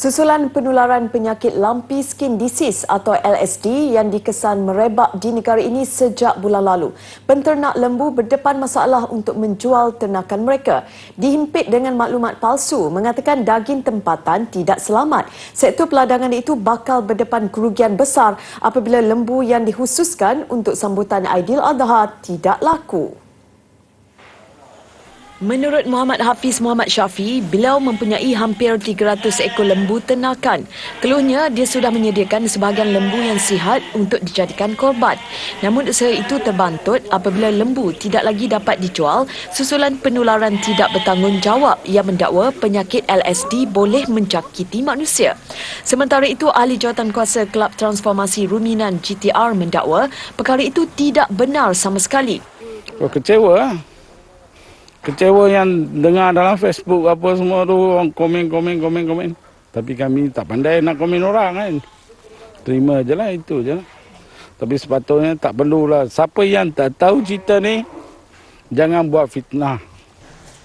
Susulan penularan penyakit lumpy skin disease atau LSD yang dikesan merebak di negara ini sejak bulan lalu. Penternak lembu berdepan masalah untuk menjual ternakan mereka. Dihimpit dengan maklumat palsu mengatakan daging tempatan tidak selamat. Sektor peladangan itu bakal berdepan kerugian besar apabila lembu yang dikhususkan untuk sambutan Aidiladha tidak laku. Menurut Muhammad Hafiz Muhammad Syafi, beliau mempunyai hampir 300 ekor lembu ternakan. Keluhnya, dia sudah menyediakan sebahagian lembu yang sihat untuk dijadikan korban. Namun usaha itu terbantut apabila lembu tidak lagi dapat dijual susulan penularan tidak bertanggungjawab yang mendakwa penyakit LSD boleh menjangkiti manusia. Sementara itu, Ahli Jawatankuasa Kelab Transformasi Ruminan GTR mendakwa perkara itu tidak benar sama sekali. Kecewa. Kecewa yang dengar dalam Facebook apa semua tu orang komen. Tapi kami tak pandai nak komen orang kan. Terima je lah, itu je lah. Tapi sepatutnya tak perlulah. Siapa yang tak tahu cerita ni, jangan buat fitnah.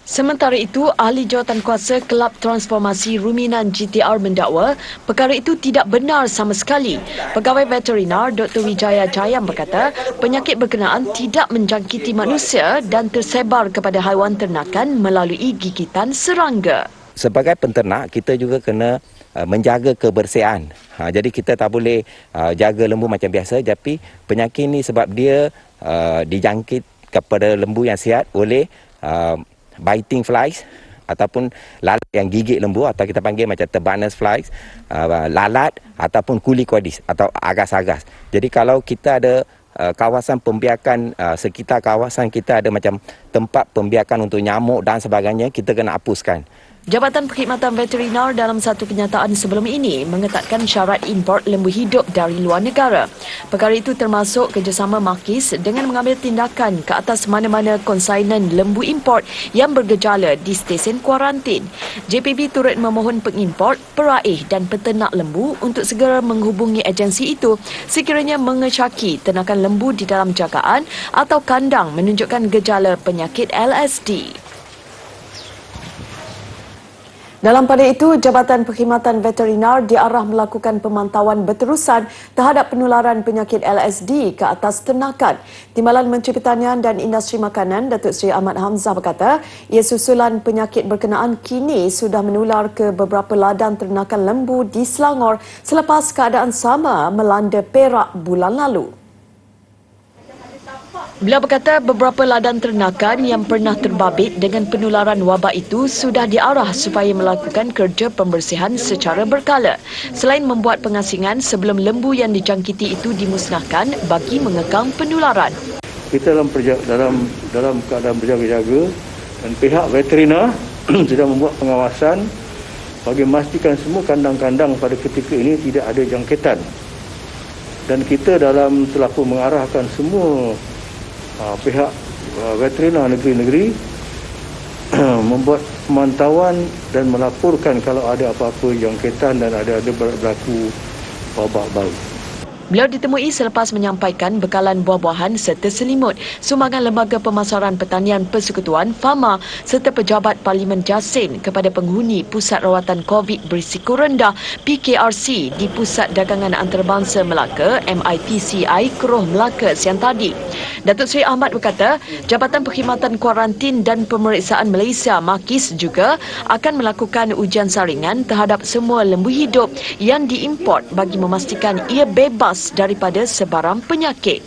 Sementara itu, Ahli Jawatankuasa Kelab Transformasi Ruminan GTR mendakwa perkara itu tidak benar sama sekali. Pegawai Veterinar Dr. Wijaya Jayam berkata penyakit berkenaan tidak menjangkiti manusia dan tersebar kepada haiwan ternakan melalui gigitan serangga. Sebagai penternak, kita juga kena menjaga kebersihan. Jadi kita tak boleh jaga lembu macam biasa, tapi penyakit ni sebab dia dijangkit kepada lembu yang sihat oleh biting flies ataupun lalat yang gigit lembu atau kita panggil macam tebanus flies, lalat ataupun kulikodis atau agas-agas. Jadi kalau kita ada kawasan pembiakan, sekitar kawasan kita ada macam tempat pembiakan untuk nyamuk dan sebagainya, kita kena hapuskan. Jabatan Perkhidmatan Veterinar dalam satu kenyataan sebelum ini mengetatkan syarat import lembu hidup dari luar negara. Perkara itu termasuk kerjasama Makis dengan mengambil tindakan ke atas mana-mana konsainan lembu import yang bergejala di stesen kuarantin. JPB turut memohon pengimport, peraih dan peternak lembu untuk segera menghubungi agensi itu sekiranya mengesyaki ternakan lembu di dalam jagaan atau kandang menunjukkan gejala penyakit LSD. Dalam pada itu, Jabatan Perkhidmatan Veterinar diarah melakukan pemantauan berterusan terhadap penularan penyakit LSD ke atas ternakan. Timbalan Menteri Pertanian dan Industri Makanan, Datuk Seri Ahmad Hamzah berkata, ia susulan penyakit berkenaan kini sudah menular ke beberapa ladang ternakan lembu di Selangor selepas keadaan sama melanda Perak bulan lalu. Beliau berkata beberapa ladang ternakan yang pernah terbabit dengan penularan wabak itu sudah diarah supaya melakukan kerja pembersihan secara berkala. Selain membuat pengasingan sebelum lembu yang dijangkiti itu dimusnahkan bagi mengekang penularan. Kita dalam keadaan berjaga-jaga dan pihak veterinar sudah membuat pengawasan bagi memastikan semua kandang-kandang pada ketika ini tidak ada jangkitan. Dan kita telah pun mengarahkan semua pihak veterinar negeri-negeri membuat pemantauan dan melaporkan kalau ada apa-apa jangkitan dan ada berlaku wabak baru. Beliau ditemui selepas menyampaikan bekalan buah-buahan serta selimut sumbangan Lembaga Pemasaran Pertanian Persekutuan FAMA serta pejabat Parlimen Jasin kepada penghuni Pusat Rawatan COVID Berisiko Rendah PKRC di Pusat Dagangan Antarabangsa Melaka MIPCI Keroh Melaka siang tadi. Datuk Seri Ahmad berkata, Jabatan Perkhidmatan Kuarantin dan Pemeriksaan Malaysia Makis juga akan melakukan ujian saringan terhadap semua lembu hidup yang diimport bagi memastikan ia bebas daripada sebarang penyakit.